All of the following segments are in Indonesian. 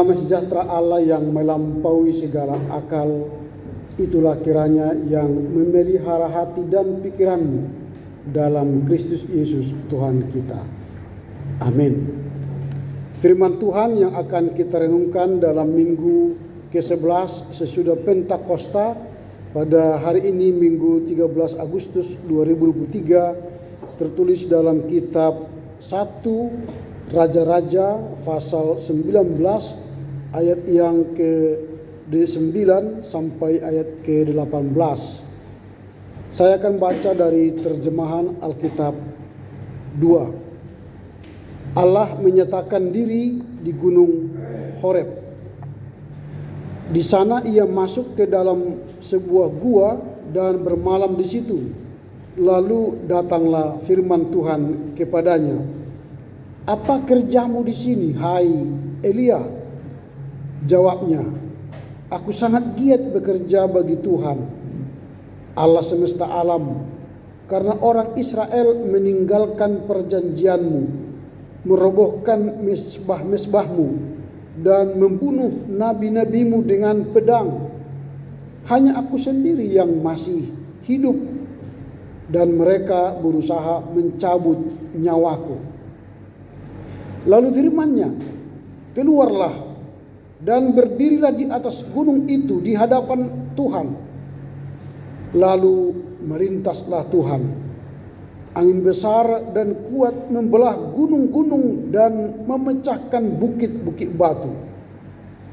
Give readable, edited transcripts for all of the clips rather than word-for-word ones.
Damai sejahtera Allah yang melampaui segala akal, itulah kiranya yang memelihara hati dan pikiranmu dalam Kristus Yesus Tuhan kita. Amin. Firman Tuhan yang akan kita renungkan dalam minggu ke-11 sesudah Pentakosta pada hari ini Minggu 13 Agustus 2023, tertulis dalam kitab 1 Raja-Raja pasal 19 ayat yang ke-9 sampai ayat ke-18. Saya akan baca dari terjemahan Alkitab 2. Allah menyatakan diri di Gunung Horeb. Di sana ia masuk ke dalam sebuah gua dan bermalam di situ. Lalu datanglah firman Tuhan kepadanya, "Apa kerjamu di sini, hai Elia?" Jawabnya, "Aku sangat giat bekerja bagi Tuhan, Allah semesta alam, karena orang Israel meninggalkan perjanjianmu, merobohkan mesbah-mesbahmu, dan membunuh nabi-nabimu dengan pedang. Hanya aku sendiri yang masih hidup, dan mereka berusaha mencabut nyawaku." Lalu firman-Nya, "Keluarlah dan berdirilah di atas gunung itu di hadapan Tuhan." Lalu melintaslah Tuhan. Angin besar dan kuat membelah gunung-gunung dan memecahkan bukit-bukit batu,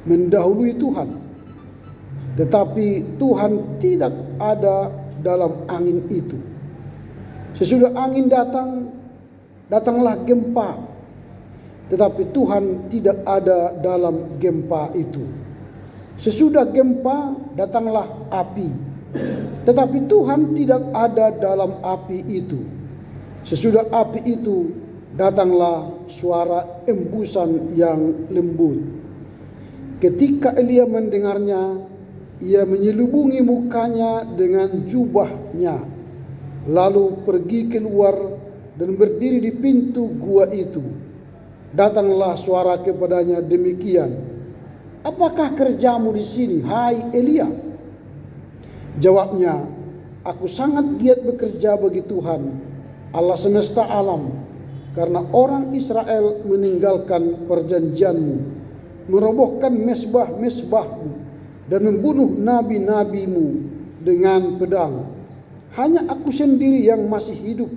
mendahului Tuhan. Tetapi Tuhan tidak ada dalam angin itu. Sesudah angin datanglah gempa. Tetapi Tuhan tidak ada dalam gempa itu. Sesudah gempa datanglah api. Tetapi Tuhan tidak ada dalam api itu. Sesudah api itu datanglah suara embusan yang lembut. Ketika Elia mendengarnya, ia menyelubungi mukanya dengan jubahnya, lalu pergi keluar dan berdiri di pintu gua itu. Datanglah suara kepadanya demikian, "Apakah kerjamu di sini, hai Elia?" Jawabnya, "Aku sangat giat bekerja bagi Tuhan, Allah semesta alam, karena orang Israel meninggalkan perjanjianmu, merobohkan mesbah-mesbahmu, dan membunuh nabi-nabimu dengan pedang. Hanya aku sendiri yang masih hidup,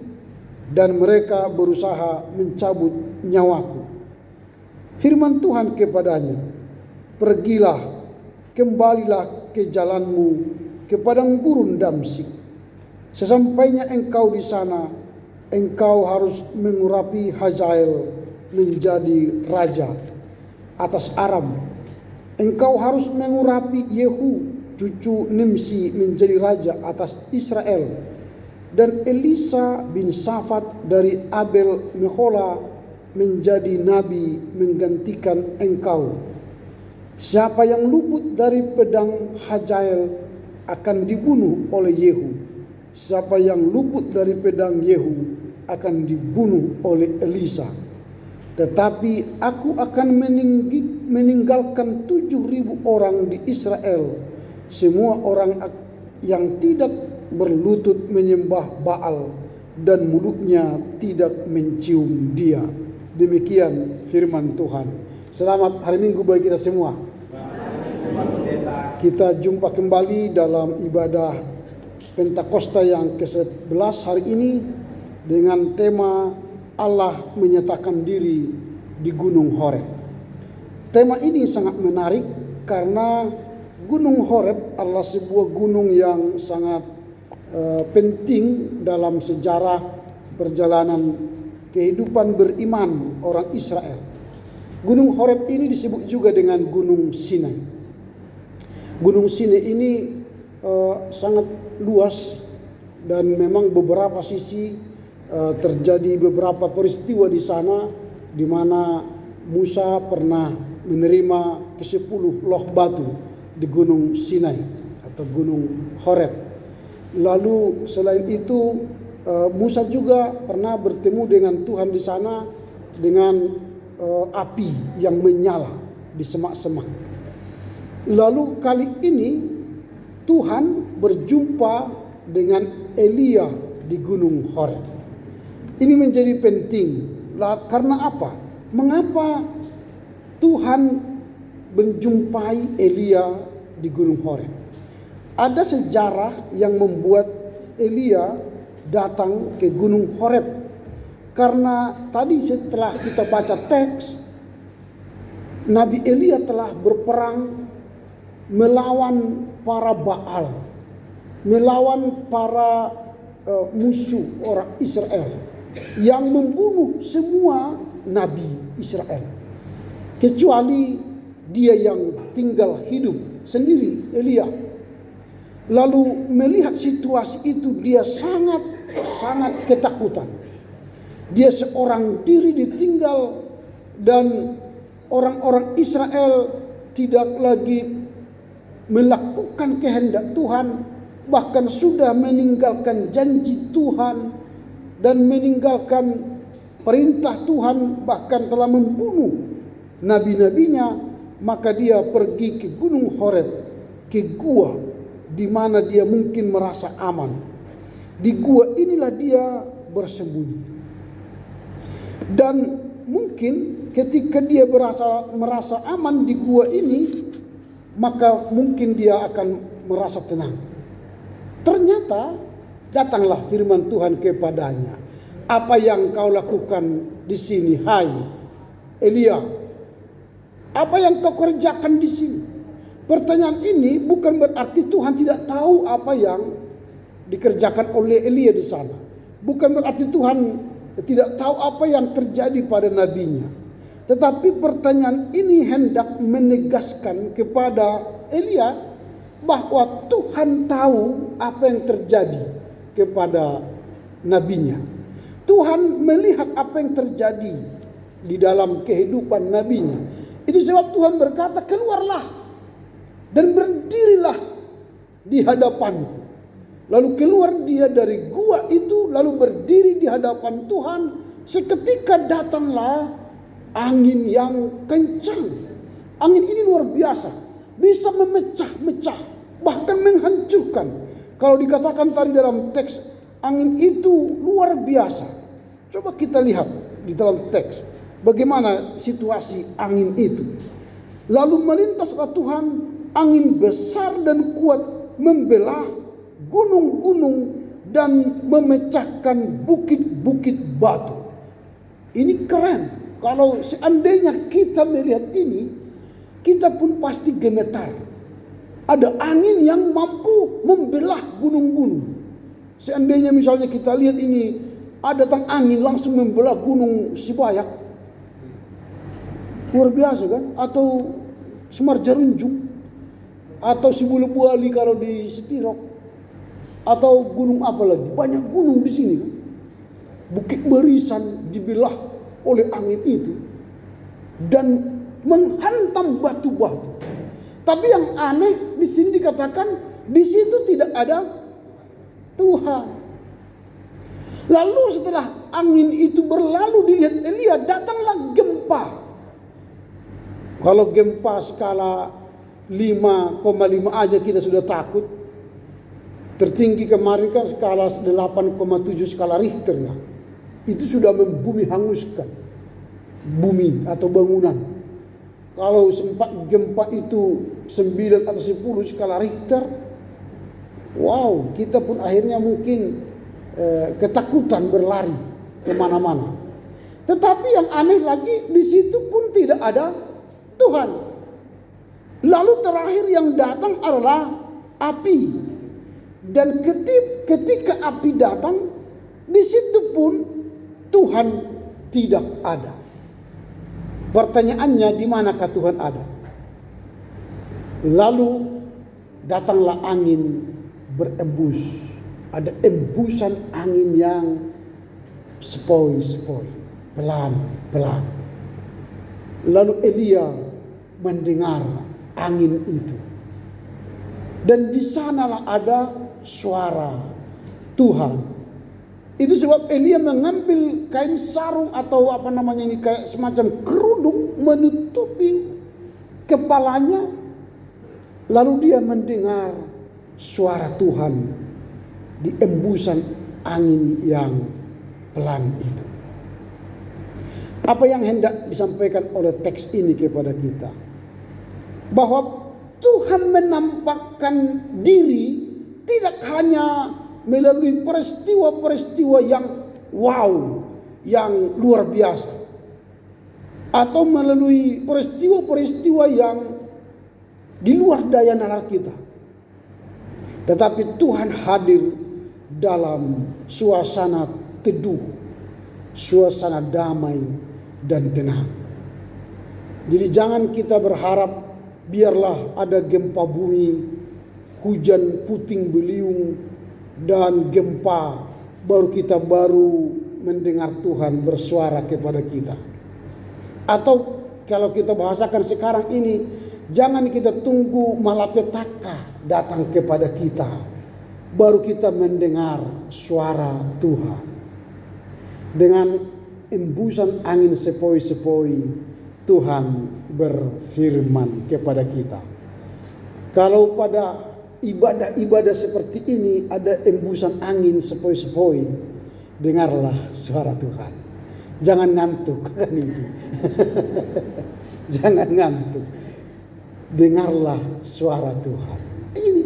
dan mereka berusaha mencabut nyawaku." Firman Tuhan kepadanya, "Pergilah, kembalilah ke jalanmu ke padang gurun Damsyik. Sesampainya engkau di sana, engkau harus mengurapi Hazael menjadi raja atas Aram. Engkau harus mengurapi Yehu cucu Nimsi menjadi raja atas Israel, dan Elisa bin Safat dari Abel Mehola menjadi nabi menggantikan engkau. Siapa yang luput dari pedang Hazael akan dibunuh oleh Yehu. Siapa yang luput dari pedang Yehu akan dibunuh oleh Elisa. Tetapi aku akan meninggalkan 7.000 orang di Israel, semua orang yang tidak berlutut menyembah Baal dan mulutnya tidak mencium dia." Demikian firman Tuhan. Selamat hari Minggu bagi kita semua. Kita jumpa kembali dalam ibadah Pentakosta yang ke-11 hari ini dengan tema Allah menyatakan diri di Gunung Horeb. Tema ini sangat menarik karena Gunung Horeb adalah sebuah gunung yang sangat penting dalam sejarah perjalanan kehidupan beriman orang Israel. Gunung Horeb ini disebut juga dengan Gunung Sinai. Gunung Sinai ini sangat luas dan memang beberapa sisi terjadi beberapa peristiwa di sana, di mana Musa pernah menerima ke-10 loh batu di Gunung Sinai atau Gunung Horeb. Lalu selain itu Musa juga pernah bertemu dengan Tuhan di sana dengan api yang menyala. di semak-semak. Lalu kali ini Tuhan berjumpa dengan Elia di Gunung Horeb. Ini menjadi penting. Karena apa? Mengapa Tuhan menjumpai Elia di Gunung Horeb? Ada sejarah yang membuat Elia datang ke Gunung Horeb. Karena tadi setelah kita baca teks, Nabi Elia telah berperang melawan para Baal, melawan para musuh orang Israel yang membunuh semua nabi Israel, kecuali dia yang tinggal hidup sendiri, Elia. Lalu melihat situasi itu, dia sangat ketakutan. Dia seorang diri ditinggal dan orang-orang Israel tidak lagi melakukan kehendak Tuhan, bahkan sudah meninggalkan janji Tuhan dan meninggalkan perintah Tuhan, bahkan telah membunuh nabi-nabinya. Maka dia pergi ke Gunung Horeb, ke gua di mana dia mungkin merasa aman. Di gua inilah dia bersembunyi. Dan mungkin ketika dia merasa aman di gua ini, maka mungkin dia akan merasa tenang. Ternyata datanglah firman Tuhan kepadanya. Apa yang kau lakukan di sini, hai Elia? Apa yang kau kerjakan di sini? Pertanyaan ini bukan berarti Tuhan tidak tahu apa yang dikerjakan oleh Elia di sana. Bukan berarti Tuhan tidak tahu apa yang terjadi pada nabinya. Tetapi pertanyaan ini hendak menegaskan kepada Elia bahwa Tuhan tahu apa yang terjadi kepada nabinya. Tuhan melihat apa yang terjadi di dalam kehidupan nabinya. Itu sebab Tuhan berkata, keluarlah dan berdirilah di hadapanku. Lalu keluar dia dari gua itu, lalu berdiri di hadapan Tuhan. Seketika datanglah angin yang kencang. Angin ini luar biasa, bisa memecah-mecah, bahkan menghancurkan. Kalau dikatakan tadi dalam teks, angin itu luar biasa. Coba kita lihat di dalam teks, bagaimana situasi angin itu. Lalu melintaslah Tuhan, angin besar dan kuat membelah gunung-gunung dan memecahkan bukit-bukit batu. Ini keren. Kalau seandainya kita melihat ini, kita pun pasti gemetar. Ada angin yang mampu membelah gunung-gunung. Seandainya misalnya kita lihat ini, ada datang angin langsung membelah gunung Sibayak. Luar biasa kan? Atau Semar Jarunjung. Atau Sibulu Buali kalau di Sepirok. Atau gunung apa lagi? Banyak gunung di sini kan? Bukit Barisan dibelah oleh angin itu dan menghantam batu-batu. Tapi yang aneh di sini dikatakan di situ tidak ada Tuhan. Lalu setelah angin itu berlalu, dilihat Elia, datanglah gempa. Kalau gempa skala 5,5 aja kita sudah takut. Tertinggi kemarin kan skala 8,7 skala Richter ya. Itu sudah membumi hanguskan bumi atau bangunan. Kalau sempat gempa itu 9 atau 10 skala Richter, wow, kita pun akhirnya mungkin ketakutan berlari kemana-mana. Tetapi yang aneh lagi, di situ pun tidak ada Tuhan. Lalu terakhir yang datang adalah api. Dan ketika api datang, di situ pun Tuhan tidak ada. Pertanyaannya, di manakah Tuhan ada? Lalu datanglah angin berembus. Ada embusan angin yang sepoi-sepoi, pelan-pelan. Lalu Elia mendengar angin itu. Dan di sanalah ada suara Tuhan. Itu sebab Elia mengambil kain sarung atau apa namanya ini, kayak semacam kerudung menutupi kepalanya, lalu dia mendengar suara Tuhan di embusan angin yang pelan itu. Apa yang hendak disampaikan oleh teks ini kepada kita? Bahwa Tuhan menampakkan diri tidak hanya melalui peristiwa-peristiwa yang wow, yang luar biasa, atau melalui peristiwa-peristiwa yang di luar daya nalar kita. Tetapi Tuhan hadir dalam suasana teduh, suasana damai dan tenang. Jadi jangan kita berharap biarlah ada gempa bumi, hujan puting beliung, dan gempa baru kita mendengar Tuhan bersuara kepada kita. Atau kalau kita bahasakan sekarang ini, jangan kita tunggu malapetaka datang kepada kita baru kita mendengar suara Tuhan. Dengan embusan angin sepoi-sepoi Tuhan berfirman kepada kita. Kalau pada ibadah-ibadah seperti ini ada embusan angin sepoi-sepoi, dengarlah suara Tuhan. Jangan ngantuk kan itu. Jangan ngantuk. Dengarlah suara Tuhan. Ini.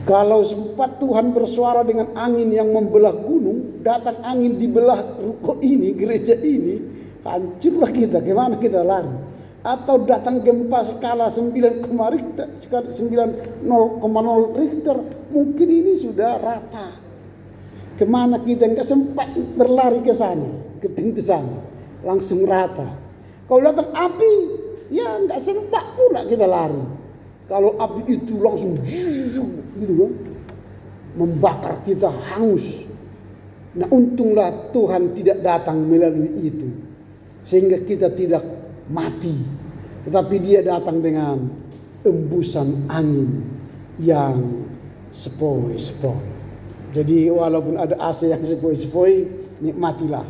Kalau sempat Tuhan bersuara dengan angin yang membelah gunung, datang angin di belah ruko ini, gereja ini, hancurlah kita. Kemana kita lari? Atau datang gempa skala 9,0 Richter, mungkin ini sudah rata. Kemana kita? Enggak sempat berlari ke sana, ke pintu sana, langsung rata. Kalau datang api, ya enggak sempat pula kita lari. Kalau api itu langsung gitu kan, membakar kita hangus. Nah, untunglah Tuhan tidak datang melalui itu, sehingga kita tidak mati. Tetapi dia datang dengan embusan angin yang sepoi-sepoi. Jadi walaupun ada AC yang sepoi-sepoi, nikmatilah.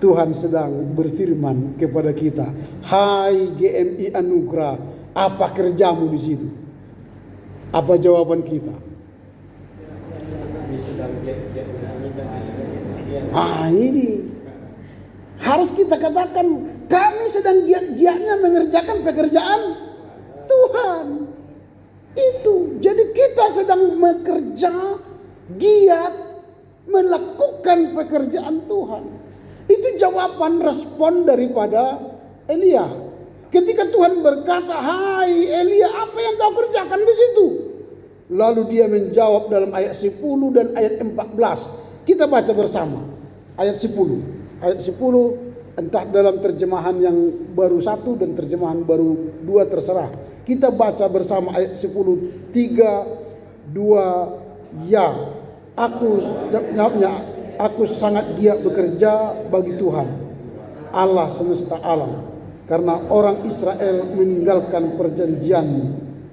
Tuhan sedang berfirman kepada kita. Hai GMI Anugerah, apa kerjamu di situ? Apa jawaban kita? Ini harus kita katakan, kami sedang giat-giatnya mengerjakan pekerjaan Tuhan. Itu. Jadi kita sedang bekerja, giat melakukan pekerjaan Tuhan. Itu jawaban respon daripada Elia. Ketika Tuhan berkata, hai Elia, apa yang kau kerjakan di situ? Lalu dia menjawab dalam ayat 10 dan ayat 14. Kita baca bersama. Ayat 10. Ayat 10 entah dalam terjemahan yang baru 1 dan terjemahan baru 2 terserah. Kita baca bersama ayat 10. 3, 2, ya. Aku sangat giat bekerja bagi Tuhan, Allah semesta alam. Karena orang Israel meninggalkan perjanjianmu,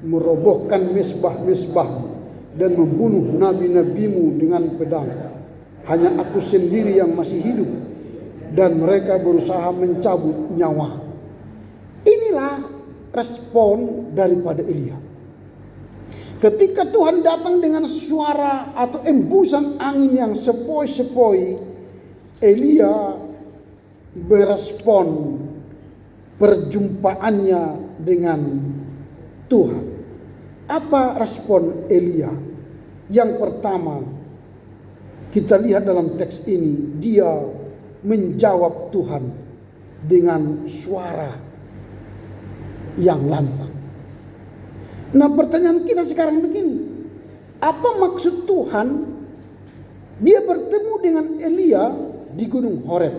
merobohkan mesbah-mesbahmu, dan membunuh nabi-nabimu dengan pedang. Hanya aku sendiri yang masih hidup, dan mereka berusaha mencabut nyawa. Inilah respon daripada Elia. Ketika Tuhan datang dengan suara atau embusan angin yang sepoi-sepoi, Elia berespon perjumpaannya dengan Tuhan. Apa respon Elia? Yang pertama, kita lihat dalam teks ini, dia menjawab Tuhan dengan suara yang lantang. Nah, pertanyaan kita sekarang begini, apa maksud Tuhan dia bertemu dengan Elia di Gunung Horeb?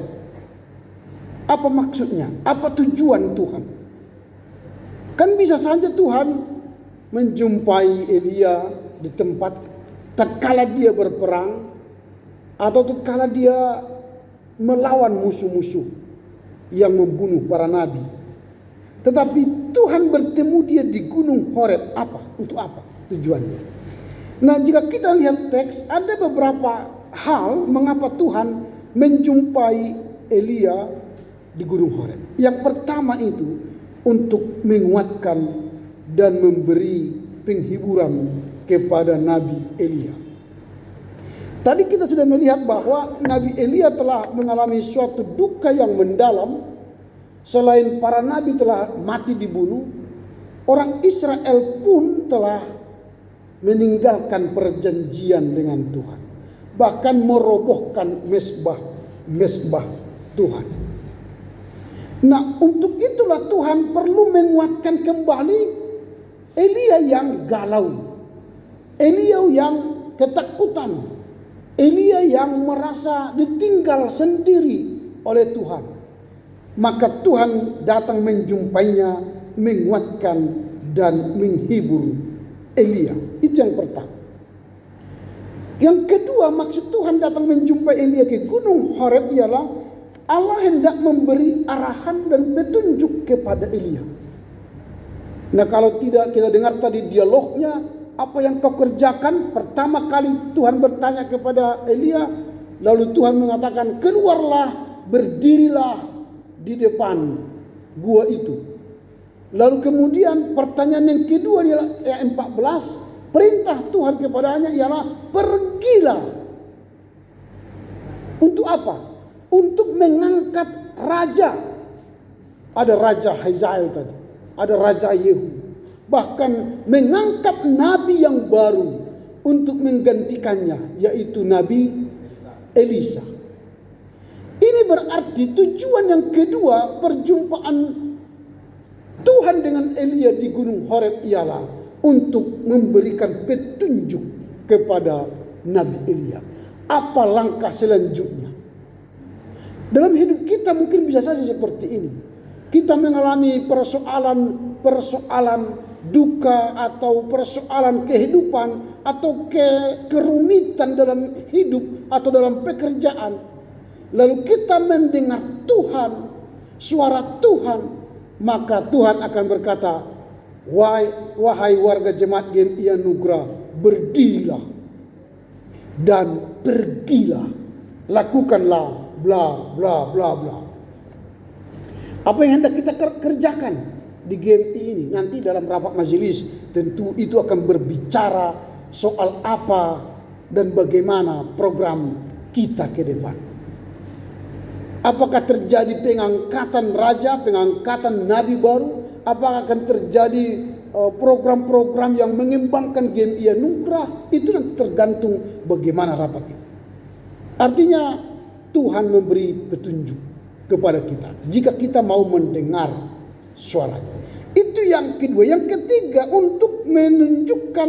Apa maksudnya? Apa tujuan Tuhan? Kan bisa saja Tuhan menjumpai Elia di tempat tatkala dia berperang, atau tatkala dia melawan musuh-musuh yang membunuh para nabi. Tetapi Tuhan bertemu dia di Gunung Horeb. Apa? Untuk apa tujuannya? Nah, jika kita lihat teks, ada beberapa hal mengapa Tuhan menjumpai Elia di Gunung Horeb. Yang pertama itu, untuk menguatkan dan memberi penghiburan kepada Nabi Elia. Tadi kita sudah melihat bahwa Nabi Elia telah mengalami suatu duka yang mendalam. Selain para nabi telah mati dibunuh, orang Israel pun telah meninggalkan perjanjian dengan Tuhan. Bahkan merobohkan mesbah Tuhan. Nah, untuk itulah Tuhan perlu menguatkan kembali Elia yang galau, Elia yang ketakutan, Elia yang merasa ditinggal sendiri oleh Tuhan. Maka Tuhan datang menjumpainya, menguatkan dan menghibur Elia. Itu yang pertama. Yang kedua, maksud Tuhan datang menjumpai Elia ke Gunung Horeb ialah Allah hendak memberi arahan dan petunjuk kepada Elia. Nah, kalau tidak kita dengar tadi dialognya, apa yang kau kerjakan? Pertama kali Tuhan bertanya kepada Elia, lalu Tuhan mengatakan, keluarlah, berdirilah di depan gua itu. Lalu kemudian pertanyaan yang kedua di ayat 14, perintah Tuhan kepadanya ialah pergilah. Untuk apa? Untuk mengangkat raja. Ada raja Hazael tadi, ada raja Yehu. Bahkan mengangkat nabi yang baru untuk menggantikannya, yaitu Nabi Elisa. Ini berarti tujuan yang kedua perjumpaan Tuhan dengan Elia di Gunung Horeb ialah untuk memberikan petunjuk kepada Nabi Elia. Apa langkah selanjutnya? Dalam hidup kita mungkin bisa saja seperti ini. Kita mengalami persoalan duka atau persoalan kehidupan atau kerumitan dalam hidup atau dalam pekerjaan. Lalu kita mendengar Tuhan, suara Tuhan, maka Tuhan akan berkata, wahai warga jemaat GMI Anugerah, berdirilah dan pergilah, lakukanlah bla bla bla bla. Apa yang hendak kita kerjakan di GMI ini nanti dalam rapat majelis, tentu itu akan berbicara soal apa dan bagaimana program kita ke depan. Apakah terjadi pengangkatan raja, pengangkatan nabi baru? Apakah akan terjadi program-program yang mengembangkan GMI Anugerah? Itu nanti tergantung bagaimana rapat itu. Artinya Tuhan memberi petunjuk kepada kita jika kita mau mendengar suaranya. Itu yang kedua. Yang ketiga, untuk menunjukkan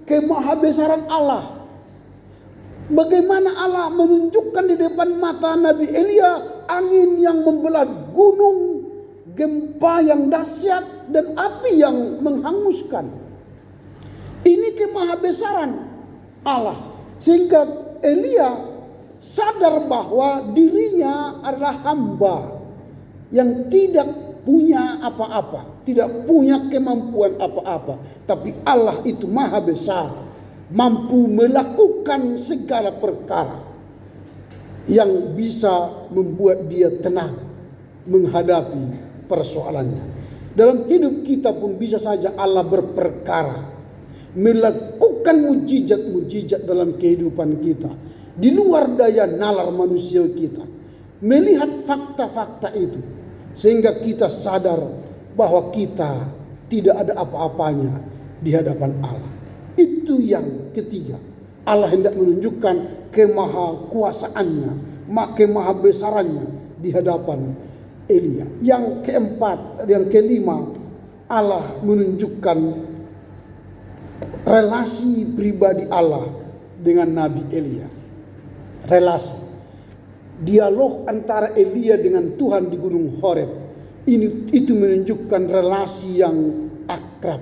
kemahabesaran Allah. Bagaimana Allah menunjukkan di depan mata Nabi Elia angin yang membelah gunung, gempa yang dahsyat dan api yang menghanguskan. Ini kemahabesaran Allah, sehingga Elia sadar bahwa dirinya adalah hamba yang tidak punya apa-apa, tidak punya kemampuan apa-apa, tapi Allah itu maha besar, mampu melakukan segala perkara yang bisa membuat dia tenang menghadapi persoalannya. Dalam hidup kita pun bisa saja Allah berperkara, melakukan mujizat-mujizat dalam kehidupan kita, di luar daya nalar manusia kita. Melihat fakta-fakta itu, sehingga kita sadar bahwa kita tidak ada apa-apanya di hadapan Allah. Itu yang ketiga. Allah hendak menunjukkan kemahakuasaannya, kemahabesarannya di hadapan Elia. Yang keempat, yang kelima, Allah menunjukkan relasi pribadi Allah dengan Nabi Elia. Relasi, dialog antara Elia dengan Tuhan di Gunung Horeb, itu menunjukkan relasi yang akrab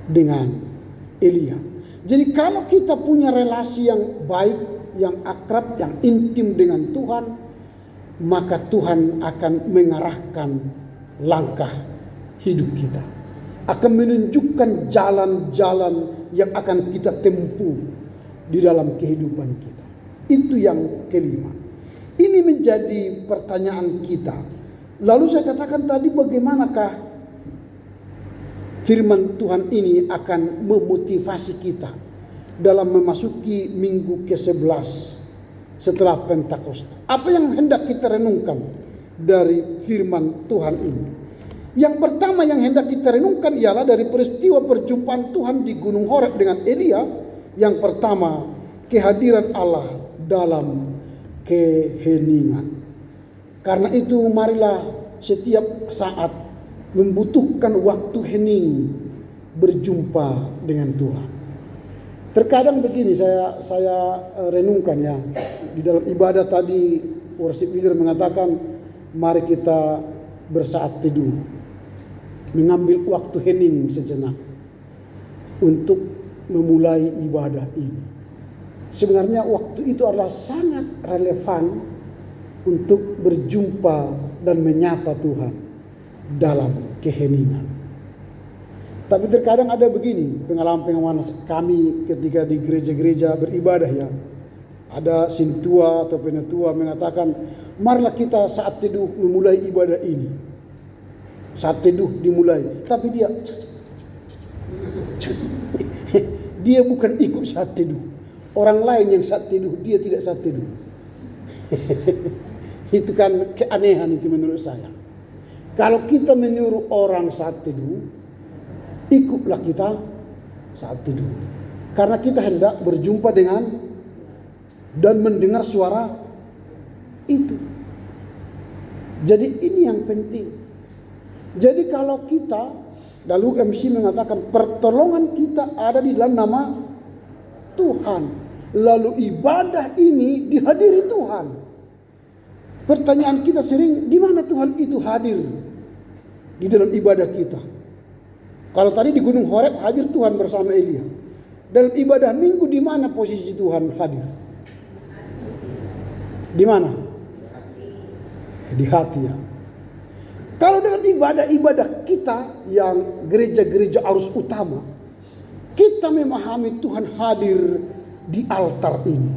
dengan Elia. Jadi kalau kita punya relasi yang baik, yang akrab, yang intim dengan Tuhan, maka Tuhan akan mengarahkan langkah hidup kita, akan menunjukkan jalan-jalan yang akan kita tempuh di dalam kehidupan kita. Itu yang kelima. Ini menjadi pertanyaan kita. Lalu saya katakan tadi, bagaimanakah firman Tuhan ini akan memotivasi kita dalam memasuki minggu ke-11 setelah Pentakosta. Apa yang hendak kita renungkan dari firman Tuhan ini? Yang pertama yang hendak kita renungkan ialah dari peristiwa perjumpaan Tuhan di Gunung Horeb dengan Elia. Yang pertama, kehadiran Allah dalam keheningan. Karena itu marilah setiap saat membutuhkan waktu hening berjumpa dengan Tuhan. Terkadang begini saya renungkan ya, di dalam ibadah tadi worship leader mengatakan mari kita bersaat teduh, mengambil waktu hening sejenak untuk memulai ibadah ini. Sebenarnya waktu itu adalah sangat relevan untuk berjumpa dan menyapa Tuhan dalam keheningan. Tapi terkadang ada begini pengalaman kami ketika di gereja-gereja beribadah ya. Ada sintua atau penatua mengatakan, marilah kita saat teduh memulai ibadah ini. Saat teduh dimulai. Tapi dia bukan ikut saat teduh. Orang lain yang saat teduh, dia tidak saat teduh. Itu kan keanehan itu menurut saya. Kalau kita menyuruh orang saat teduh, ikutlah kita saat teduh. Karena kita hendak berjumpa dengan dan mendengar suara itu. Jadi ini yang penting. Jadi kalau kita, lalu MC mengatakan pertolongan kita ada di dalam nama Tuhan. Lalu ibadah ini dihadiri Tuhan. Pertanyaan kita sering, di mana Tuhan itu hadir di dalam ibadah kita? Kalau tadi di Gunung Horeb hadir Tuhan bersama Elia. Dalam ibadah minggu di mana posisi Tuhan hadir? Di mana? Di hati ya. Kalau dalam ibadah-ibadah kita yang gereja-gereja arus utama, kita memahami Tuhan hadir di altar ini.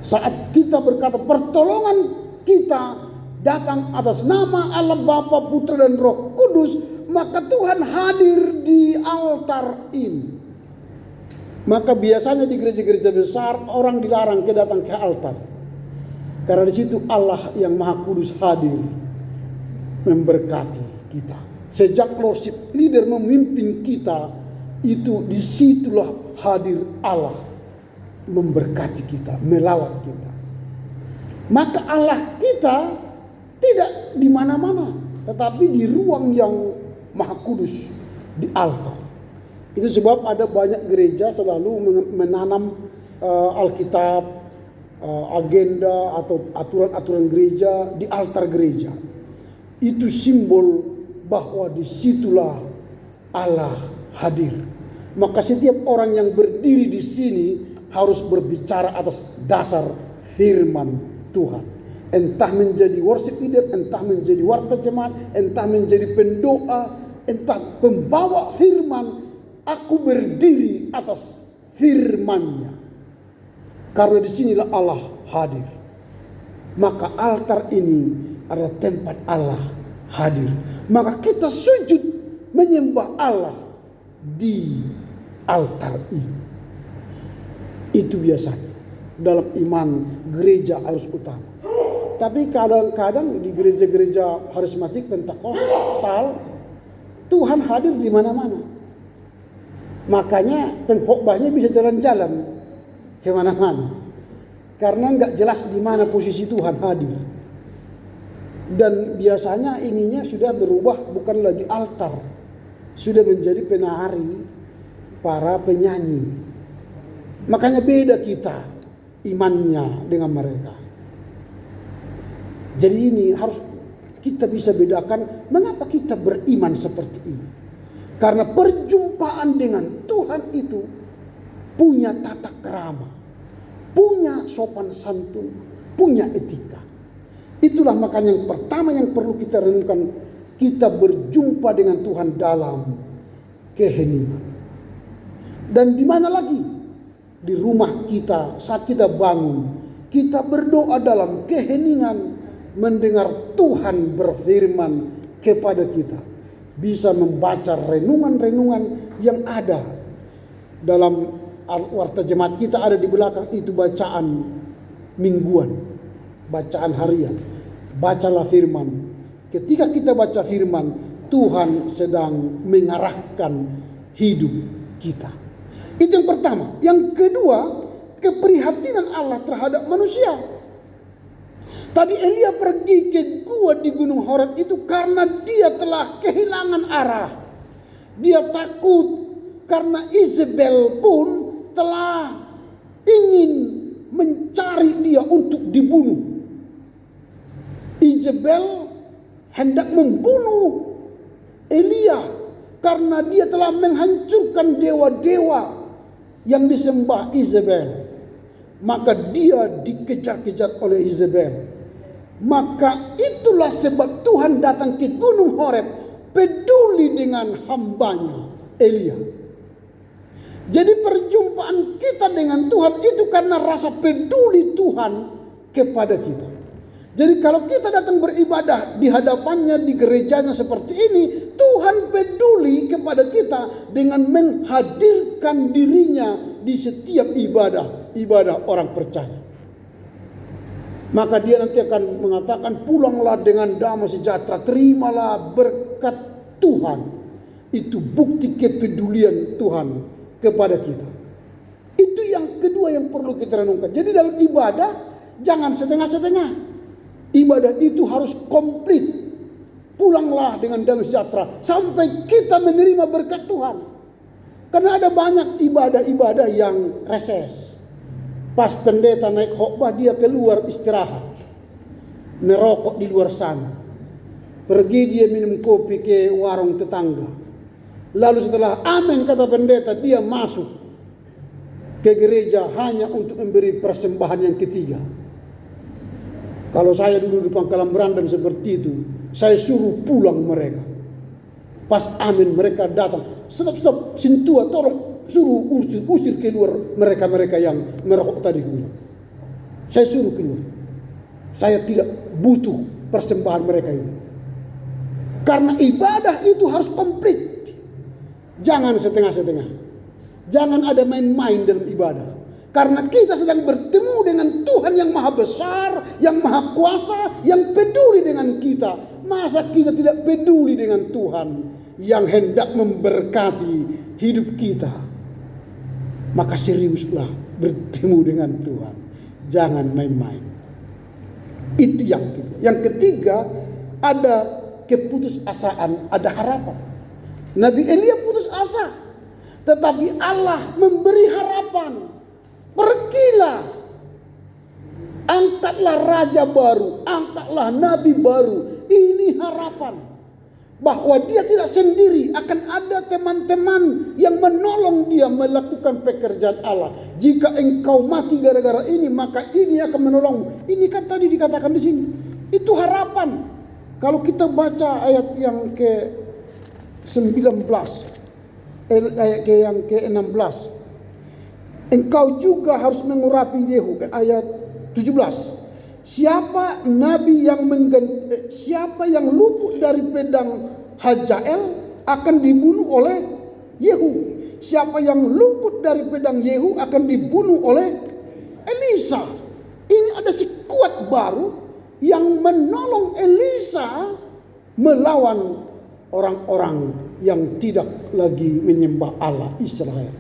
Saat kita berkata pertolongan kita datang atas nama Allah Bapa, Putra dan Roh Kudus, maka Tuhan hadir di altar ini. Maka biasanya di gereja-gereja besar orang dilarang datang ke altar. Karena di situ Allah yang Maha Kudus hadir memberkati kita. Sejak worship leader memimpin kita, itu disitulah hadir Allah memberkati kita, melawat kita. Maka Allah kita tidak di mana-mana, tetapi di ruang yang Maha Kudus, di altar. Itu sebab ada banyak gereja selalu menanam Alkitab, agenda atau aturan-aturan gereja di altar gereja. Itu simbol bahwa disitulah Allah hadir. Maka setiap orang yang berdiri di sini harus berbicara atas dasar firman Tuhan. Entah menjadi worship leader, entah menjadi warta jemaat, entah menjadi pendoa, entah pembawa firman. Aku berdiri atas firman-Nya. Karena disinilah Allah hadir. Maka altar ini adalah tempat Allah hadir. Maka kita sujud menyembah Allah di altar ini. Itu biasanya dalam iman gereja arus utama. Tapi kadang-kadang di gereja-gereja karismatik Pentakostal Tuhan hadir di mana-mana. Makanya pengkhotbahnya bisa jalan-jalan ke mana-mana. Karena nggak jelas di mana posisi Tuhan hadir. Dan biasanya ininya sudah berubah, bukan lagi altar. Sudah menjadi penari, para penyanyi. Makanya beda kita imannya dengan mereka. Jadi ini harus kita bisa bedakan mengapa kita beriman seperti ini. Karena perjumpaan dengan Tuhan itu punya tata krama, punya sopan santun, punya etika. Itulah makanya yang pertama yang perlu kita renungkan, kita berjumpa dengan Tuhan dalam keheningan. Dan di mana lagi? Di rumah kita saat kita bangun, kita berdoa dalam keheningan, mendengar Tuhan berfirman kepada kita. bisa membaca renungan-renungan yang ada dalam warta jemaat kita, ada di belakang itu bacaan mingguan, bacaan harian. Bacalah firman. Ketika kita baca firman, Tuhan sedang mengarahkan hidup kita. Itu yang pertama. Yang kedua, keprihatinan Allah terhadap manusia. Tadi Elia pergi ke gua di Gunung Horeb itu karena dia telah kehilangan arah. Dia takut karena Izebel pun telah ingin mencari dia untuk dibunuh. Izebel hendak membunuh Elia karena dia telah menghancurkan dewa-dewa yang disembah Izebel. Maka dia dikejar-kejar oleh Izebel. Maka itulah sebab Tuhan datang ke Gunung Horeb, peduli dengan hambanya Elia. Jadi perjumpaan kita dengan Tuhan itu karena rasa peduli Tuhan kepada kita. Jadi kalau kita datang beribadah di hadapannya, di gerejanya seperti ini, Tuhan peduli kepada kita dengan menghadirkan dirinya di setiap ibadah orang percaya. Maka dia nanti akan mengatakan, pulanglah dengan damai sejahtera, terimalah berkat Tuhan. Itu bukti kepedulian Tuhan kepada kita. Itu yang kedua yang perlu kita renungkan. Jadi dalam ibadah jangan setengah-setengah. Ibadah itu harus komplit. Pulanglah dengan damai sejahtera sampai kita menerima berkat Tuhan. Karena ada banyak ibadah-ibadah yang reses. Pas pendeta naik khotbah dia keluar istirahat. Merokok di luar sana. Pergi dia minum kopi ke warung tetangga. Lalu setelah amin kata pendeta, dia masuk ke gereja hanya untuk memberi persembahan yang ketiga. Kalau saya dulu di Pangkalan Berandan seperti itu, saya suruh pulang mereka. Pas amin mereka datang, stop, sintua tolong suruh usir keluar mereka yang merokok tadi. Saya suruh keluar. Saya tidak butuh persembahan mereka itu. Karena ibadah itu harus komplit. Jangan setengah-setengah. Jangan ada main-main dalam ibadah. Karena kita sedang bertemu dengan Tuhan yang maha besar, yang maha kuasa, yang peduli dengan kita. Masa kita tidak peduli dengan Tuhan yang hendak memberkati hidup kita? Maka seriuslah bertemu dengan Tuhan. Jangan main-main. Itu yang kedua. Yang ketiga, ada keputusasaan, ada harapan. Nabi Elia putus asa, tetapi Allah memberi harapan. Pergilah, angkatlah raja baru, angkatlah nabi baru. Ini harapan bahwa dia tidak sendiri, akan ada teman-teman yang menolong dia melakukan pekerjaan Allah. Jika engkau mati gara-gara ini, maka ini akan menolongmu. Ini kan tadi dikatakan di sini. Itu harapan. Kalau kita baca ayat yang ke-19, ayat yang ke-16. Engkau juga harus mengurapi Yehu, ayat 17. Siapa yang luput dari pedang Hazael akan dibunuh oleh Yehu. Siapa yang luput dari pedang Yehu akan dibunuh oleh Elisa. Ini ada si kuat baru yang menolong Elisa melawan orang-orang yang tidak lagi menyembah Allah Israel.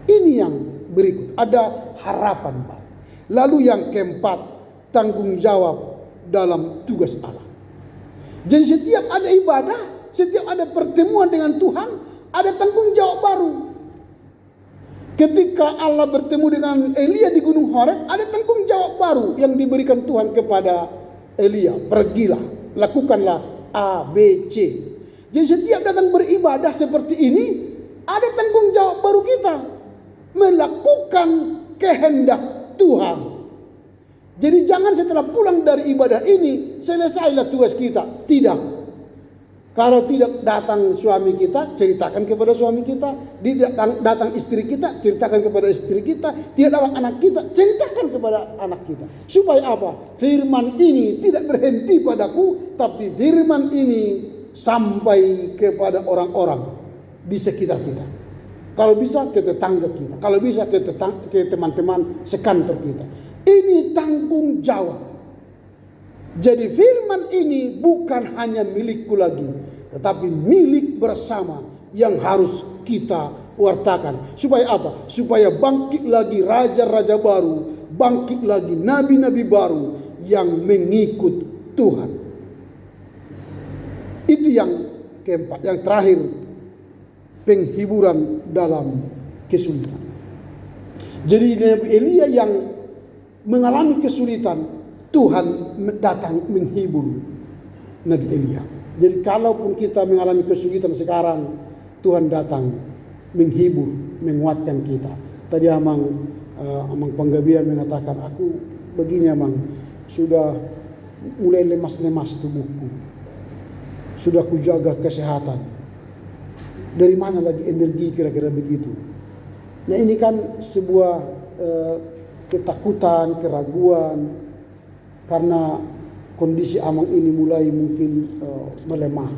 Ini yang berikut, ada harapan baru. Lalu yang keempat, tanggung jawab dalam tugas Allah. Jadi setiap ada ibadah, setiap ada pertemuan dengan Tuhan, ada tanggung jawab baru. Ketika Allah bertemu dengan Elia di Gunung Horeb, ada tanggung jawab baru yang diberikan Tuhan kepada Elia. Pergilah, lakukanlah A, B, C. Jadi setiap datang beribadah seperti ini, ada tanggung jawab baru kita. Melakukan kehendak Tuhan. Jadi jangan setelah pulang dari ibadah ini, selesailah tugas kita. Tidak. Kalau tidak datang suami kita, ceritakan kepada suami kita. Tidak datang istri kita, ceritakan kepada istri kita. Tidak datang anak kita, ceritakan kepada anak kita. Supaya apa? Firman ini tidak berhenti padaku, tapi firman ini sampai kepada orang-orang di sekitar kita. Kalau bisa ke tetangga kita, kalau bisa ke teman-teman sekantor kita. Ini tanggung jawab. Jadi firman ini bukan hanya milikku lagi, tetapi milik bersama yang harus kita wartakan. Supaya apa? Supaya bangkit lagi raja-raja baru, bangkit lagi nabi-nabi baru yang mengikut Tuhan. Itu yang keempat, yang terakhir, penghiburan dalam kesulitan. Jadi Nabi Elia yang mengalami kesulitan, Tuhan datang menghibur Nabi Elia. Jadi kalaupun kita mengalami kesulitan sekarang, Tuhan datang menghibur, menguatkan kita. Tadi Amang Panggabean mengatakan, aku begini Amang, sudah mulai lemas-lemas tubuhku, sudah kujaga kesehatan. Dari mana lagi energi, kira-kira begitu. Nah ini kan sebuah ketakutan, keraguan, karena kondisi Amang ini mulai mungkin melemah.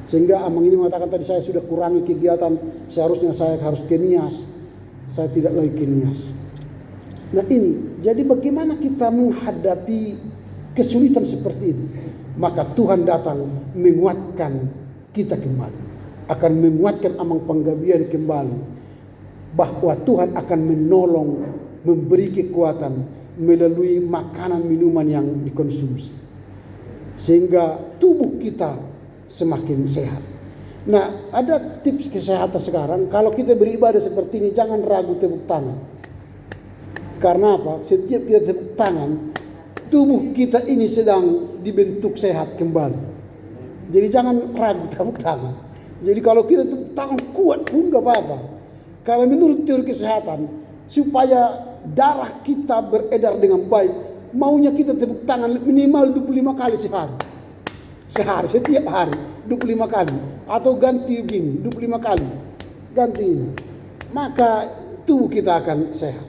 Sehingga Amang ini mengatakan tadi, saya sudah kurangi kegiatan, seharusnya saya harus ke Nias, saya tidak lagi ke Nias. Nah ini, jadi bagaimana kita menghadapi kesulitan seperti itu? Maka Tuhan datang menguatkan kita kembali, akan menguatkan Amang Panggabean kembali, bahwa Tuhan akan menolong, memberi kekuatan melalui makanan minuman yang dikonsumsi, sehingga tubuh kita semakin sehat. Nah, ada tips kesehatan sekarang. Kalau kita beribadah seperti ini, jangan ragu tepuk tangan. Karena apa? Setiap kita tepuk tangan, tubuh kita ini sedang dibentuk sehat kembali. Jadi jangan ragu tepuk tangan. Jadi kalau kita tepuk tangan kuat pun gak apa-apa. Kalau menurut teori kesehatan, supaya darah kita beredar dengan baik, maunya kita tepuk tangan minimal 25 kali sehari. Setiap hari 25 kali. Atau ganti gini, 25 kali. Ganti ini. Maka tubuh kita akan sehat.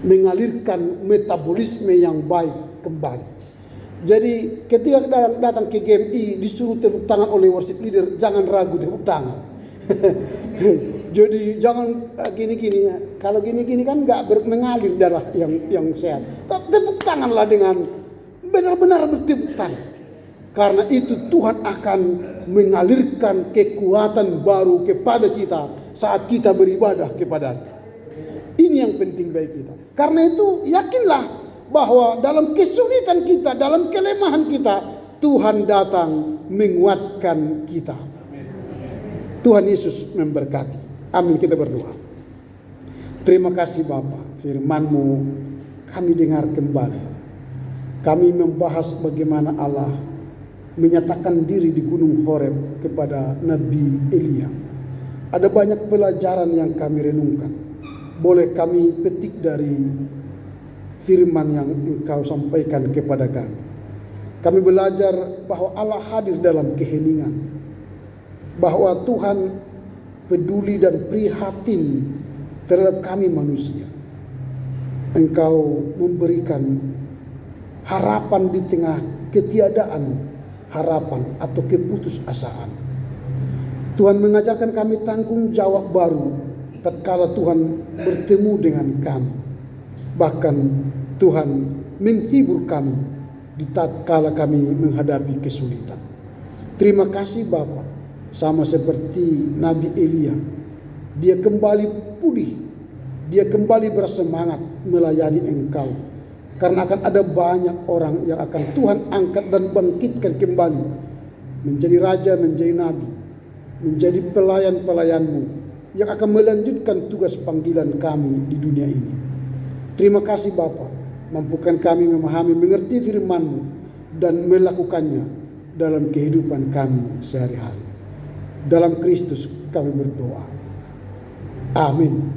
Mengalirkan metabolisme yang baik kembali. Jadi ketika datang ke GMI disuruh tepuk tangan oleh worship leader, jangan ragu tepuk tangan. Jadi jangan gini-gini. Kalau gini-gini kan nggak mengalir darah yang sehat. Tepuk tanganlah dengan benar-benar bertepuk tangan. Karena itu Tuhan akan mengalirkan kekuatan baru kepada kita saat kita beribadah kepada-Nya. Ini yang penting bagi kita. Karena itu yakinlah bahwa dalam kesulitan kita, dalam kelemahan kita, Tuhan datang menguatkan kita. Tuhan Yesus memberkati. Amin, kita berdoa. Terima kasih Bapa, firman-Mu kami dengar kembali. Kami membahas bagaimana Allah menyatakan diri di Gunung Horeb kepada Nabi Elia. Ada banyak pelajaran yang kami renungkan. Boleh kami petik dari firman yang Engkau sampaikan kepada kami. Kami belajar bahwa Allah hadir dalam keheningan, bahwa Tuhan peduli dan prihatin terhadap kami manusia. Engkau memberikan harapan di tengah ketiadaan harapan atau keputusasaan. Tuhan mengajarkan kami tanggung jawab baru tatkala Tuhan bertemu dengan kami. Bahkan Tuhan menghibur kami di tatkala kami menghadapi kesulitan. Terima kasih Bapa. Sama seperti Nabi Elia, dia kembali pulih, dia kembali bersemangat melayani Engkau. Karena akan ada banyak orang yang akan Tuhan angkat dan bangkitkan kembali menjadi raja, menjadi nabi, menjadi pelayan-pelayan-Mu yang akan melanjutkan tugas panggilan kami di dunia ini. Terima kasih Bapa, mampukan kami memahami, mengerti firman-Mu dan melakukannya dalam kehidupan kami sehari-hari. Dalam Kristus kami berdoa. Amin.